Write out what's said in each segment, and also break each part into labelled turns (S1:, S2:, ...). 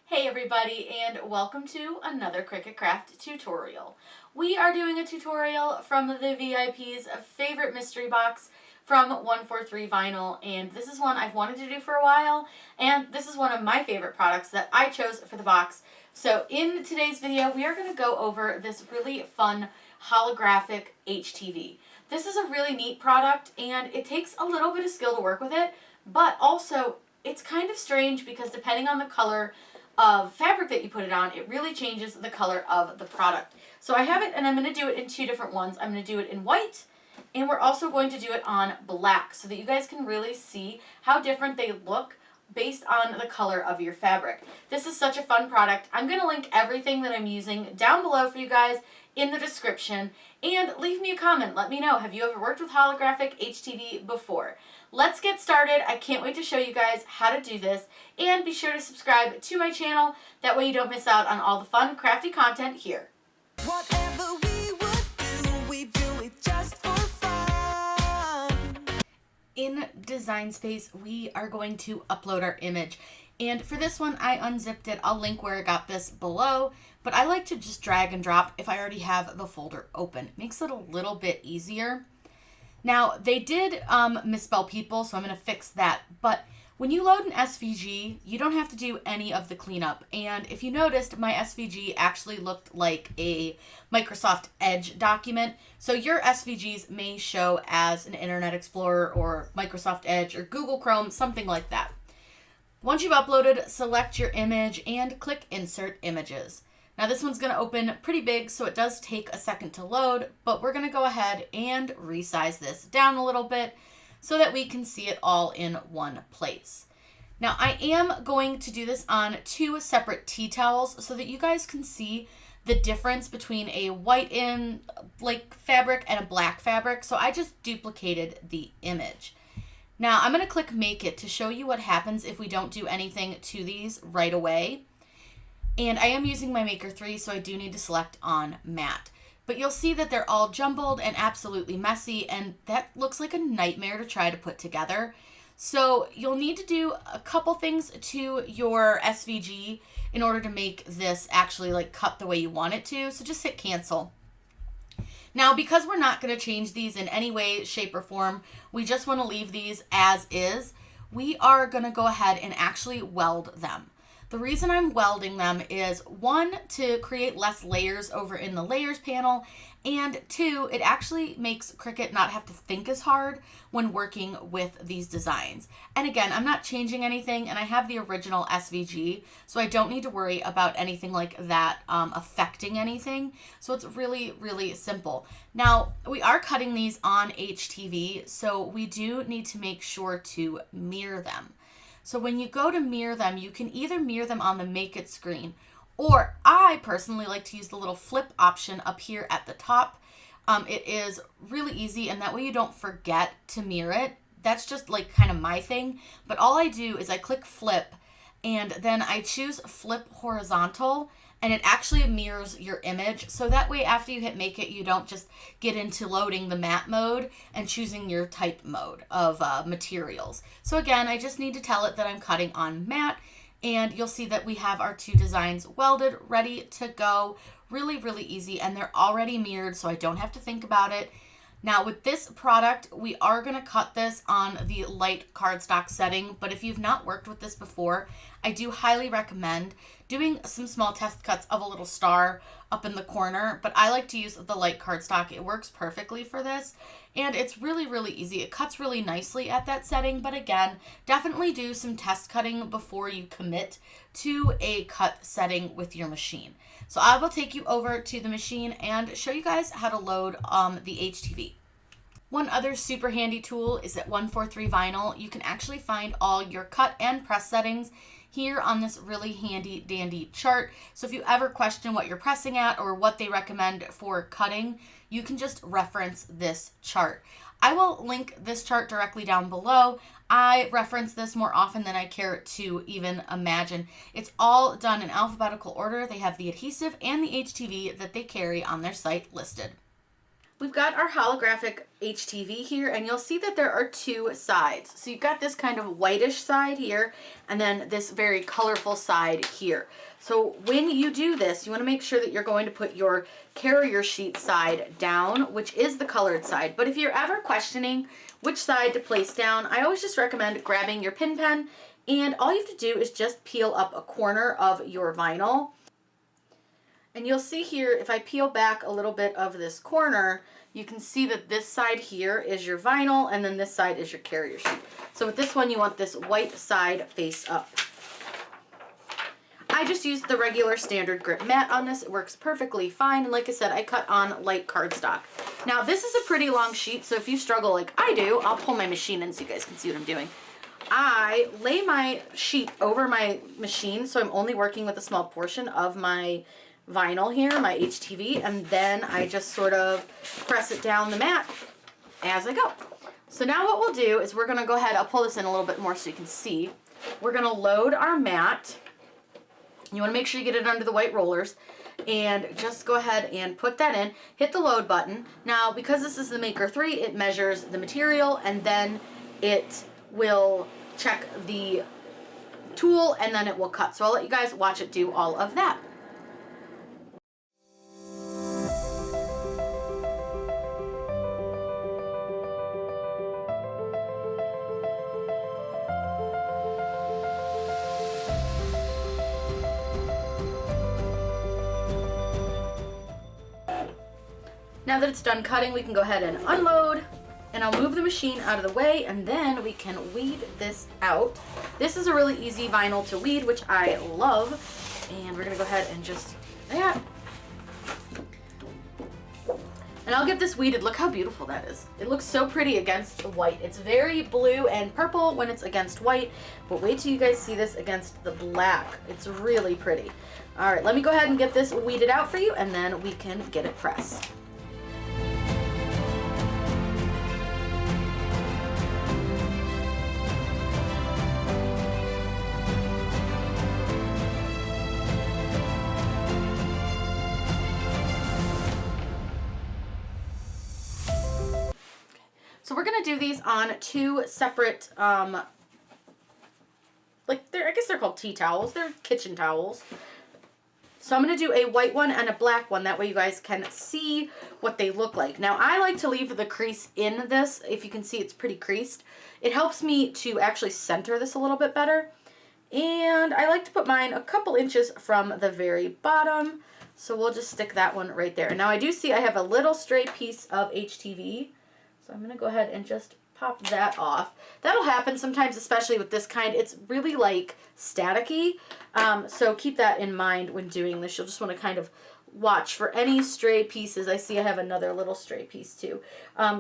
S1: Hey everybody, and welcome to another Cricut Craft tutorial. We are doing a tutorial from the VIP's favorite mystery box from 143 Vinyl, and this is one I've wanted to do for a while, and this is one of my favorite products that I chose for the box. So in today's video, we are going to go over this really fun holographic HTV. This is a really neat product, and it takes a little bit of skill to work with it, but also it's kind of strange because depending on the color of fabric that you put it on, it really changes the color of the product. So I have it, and I'm going to do it in two different ones. I'm going to do it in white, and we're also going to do it on black so that you guys can really see how different they look based on the color of your fabric. This is such a fun product. I'm going to link everything that I'm using down below for you guys in the description, and leave me a comment. Let me know, have you ever worked with holographic HTV before? Let's get started. I can't wait to show you guys how to do this, and be sure to subscribe to my channel. That way you don't miss out on all the fun, crafty content here.
S2: Whatever we would do, we do it just for fun.
S1: In Design Space, we are going to upload our image. And for this one, I unzipped it. I'll link where I got this below, but I like to just drag and drop if I already have the folder open. It makes it a little bit easier. Now, they did misspell people, so I'm going to fix that. But when you load an SVG, you don't have to do any of the cleanup. And if you noticed, my SVG actually looked like a Microsoft Edge document. So your SVGs may show as an Internet Explorer or Microsoft Edge or Google Chrome, something like that. Once you've uploaded, select your image and click Insert Images. Now this one's going to open pretty big, so it does take a second to load, but we're going to go ahead and resize this down a little bit so that we can see it all in one place. Now I am going to do this on two separate tea towels so that you guys can see the difference between a white fabric and a black fabric. So I just duplicated the image. Now I'm going to click Make It to show you what happens if we don't do anything to these right away. And I am using my Maker 3, so I do need to select on matte. But you'll see that they're all jumbled and absolutely messy, and that looks like a nightmare to try to put together. So you'll need to do a couple things to your SVG in order to make this actually cut the way you want it to. So just hit cancel. Now, because we're not going to change these in any way, shape, or form, we just want to leave these as is. We are going to go ahead and actually weld them. The reason I'm welding them is, one, to create less layers over in the layers panel, and two, it actually makes Cricut not have to think as hard when working with these designs. And again, I'm not changing anything, and I have the original SVG, so I don't need to worry about anything like that affecting anything. So it's really, really simple. Now, we are cutting these on HTV, so we do need to make sure to mirror them. So when you go to mirror them, you can either mirror them on the Make It screen, or I personally like to use the little flip option up here at the top. It is really easy, and that way you don't forget to mirror it. That's just kind of my thing. But all I do is I click flip, and then I choose flip horizontal, and it actually mirrors your image. So that way after you hit Make It, you don't just get into loading the matte mode and choosing your type mode of materials. So again, I just need to tell it that I'm cutting on matte, and you'll see that we have our two designs welded, ready to go. Really, really easy, and they're already mirrored, so I don't have to think about it. Now with this product, we are going to cut this on the light cardstock setting, but if you've not worked with this before, I do highly recommend doing some small test cuts of a little star up in the corner, but I like to use the light cardstock. It works perfectly for this, and it's really, really easy. It cuts really nicely at that setting, but again, definitely do some test cutting before you commit to a cut setting with your machine. So I will take you over to the machine and show you guys how to load the HTV. One other super handy tool is at 143 Vinyl. You can actually find all your cut and press settings here on this really handy dandy chart. So if you ever question what you're pressing at or what they recommend for cutting, you can just reference this chart. I will link this chart directly down below. I reference this more often than I care to even imagine. It's all done in alphabetical order. They have the adhesive and the HTV that they carry on their site listed. We've got our holographic HTV here, and you'll see that there are two sides. So you've got this kind of whitish side here, and then this very colorful side here. So when you do this, you want to make sure that you're going to put your carrier sheet side down, which is the colored side. But if you're ever questioning which side to place down, I always just recommend grabbing your pin pen, and all you have to do is just peel up a corner of your vinyl. And you'll see here, if I peel back a little bit of this corner, you can see that this side here is your vinyl, and then this side is your carrier sheet. So with this one, you want this white side face up. I just used the regular standard grip mat on this. It works perfectly fine. And like I said, I cut on light cardstock. Now, this is a pretty long sheet, so if you struggle like I do, I'll pull my machine in so you guys can see what I'm doing. I lay my sheet over my machine, so I'm only working with a small portion of my vinyl here, my HTV, and then I just sort of press it down the mat as I go. So now what we'll do is we're going to go ahead, I'll pull this in a little bit more so you can see. We're going to load our mat. You want to make sure you get it under the white rollers, and just go ahead and put that in. Hit the load button. Now, because this is the Maker 3, it measures the material, and then it will check the tool, and then it will cut. So I'll let you guys watch it do all of that. Now that it's done cutting, we can go ahead and unload, and I'll move the machine out of the way, and then we can weed this out. This is a really easy vinyl to weed, which I love, and we're gonna go ahead and just, yeah. And I'll get this weeded. Look how beautiful that is. It looks so pretty against the white. It's very blue and purple when it's against white, but wait till you guys see this against the black. It's really pretty. All right, let me go ahead and get this weeded out for you, and then we can get it pressed. So we're gonna do these on two separate, I guess they're called tea towels. They're kitchen towels. So I'm gonna do a white one and a black one. That way you guys can see what they look like. Now I like to leave the crease in this. If you can see, it's pretty creased. It helps me to actually center this a little bit better. And I like to put mine a couple inches from the very bottom. So we'll just stick that one right there. Now I do see I have a little stray piece of HTV. So I'm going to go ahead and just pop that off. That'll happen sometimes, especially with this kind. It's really like staticky. So keep that in mind when doing this. You'll just want to kind of watch for any stray pieces. I see I have another little stray piece too.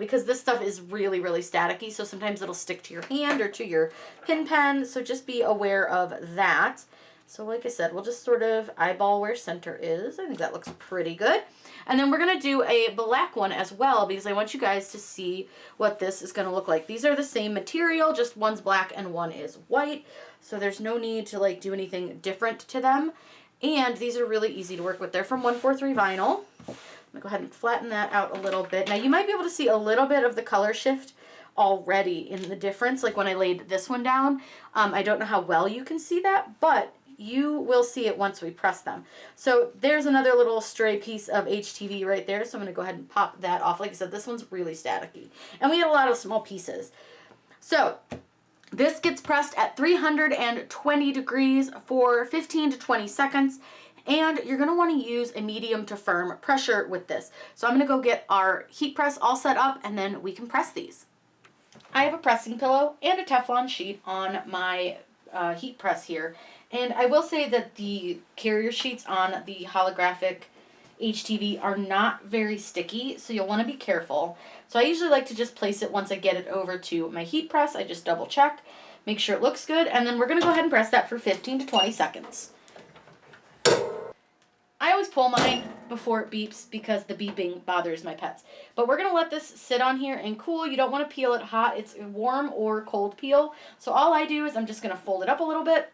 S1: Because this stuff is really, really staticky. So sometimes it'll stick to your hand or to your pin pen. So just be aware of that. So like I said, we'll just sort of eyeball where center is. I think that looks pretty good. And then we're going to do a black one as well, because I want you guys to see what this is going to look like. These are the same material, just one's black and one is white. So there's no need to like do anything different to them. And these are really easy to work with. They're from 143 vinyl. I'm going to go ahead and flatten that out a little bit. Now you might be able to see a little bit of the color shift already in the difference, like when I laid this one down. I don't know how well you can see that, but you will see it once we press them. So there's another little stray piece of HTV right there. So I'm going to go ahead and pop that off. Like I said, this one's really staticky. And we had a lot of small pieces. So this gets pressed at 320 degrees for 15 to 20 seconds. And you're going to want to use a medium to firm pressure with this. So I'm going to go get our heat press all set up, and then we can press these. I have a pressing pillow and a Teflon sheet on my heat press here. And I will say that the carrier sheets on the holographic HTV are not very sticky, so you'll want to be careful. So I usually like to just place it once I get it over to my heat press. I just double check, make sure it looks good, and then we're going to go ahead and press that for 15 to 20 seconds. I always pull mine before it beeps because the beeping bothers my pets. But we're going to let this sit on here and cool. You don't want to peel it hot. It's warm or cold peel. So all I do is I'm just going to fold it up a little bit,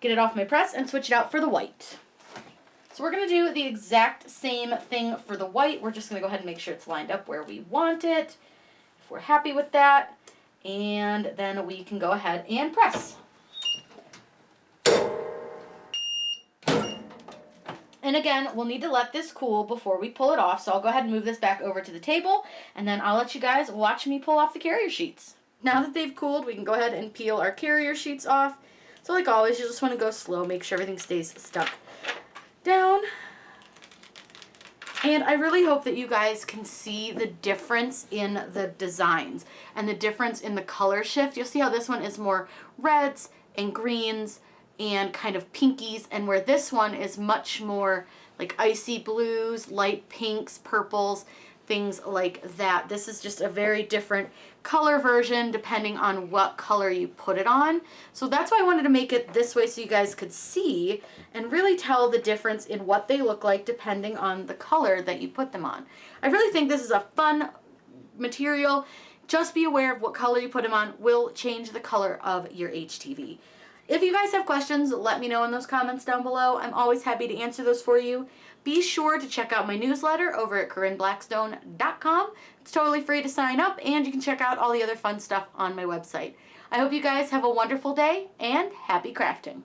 S1: get it off my press, and switch it out for the white. So we're going to do the exact same thing for the white. We're just going to go ahead and make sure it's lined up where we want it, if we're happy with that. And then we can go ahead and press. And again, we'll need to let this cool before we pull it off. So I'll go ahead and move this back over to the table, and then I'll let you guys watch me pull off the carrier sheets. Now that they've cooled, we can go ahead and peel our carrier sheets off. So like always, you just want to go slow, make sure everything stays stuck down. And I really hope that you guys can see the difference in the designs and the difference in the color shift. You'll see how this one is more reds and greens and kind of pinkies, and where this one is much more like icy blues, light pinks, purples, things like that. This is just a very different color version depending on what color you put it on. So that's why I wanted to make it this way so you guys could see and really tell the difference in what they look like depending on the color that you put them on. I really think this is a fun material. Just be aware of what color you put them on will change the color of your HTV. If you guys have questions, let me know in those comments down below. I'm always happy to answer those for you. Be sure to check out my newsletter over at CorinneBlackstone.com. It's totally free to sign up, and you can check out all the other fun stuff on my website. I hope you guys have a wonderful day, and happy crafting.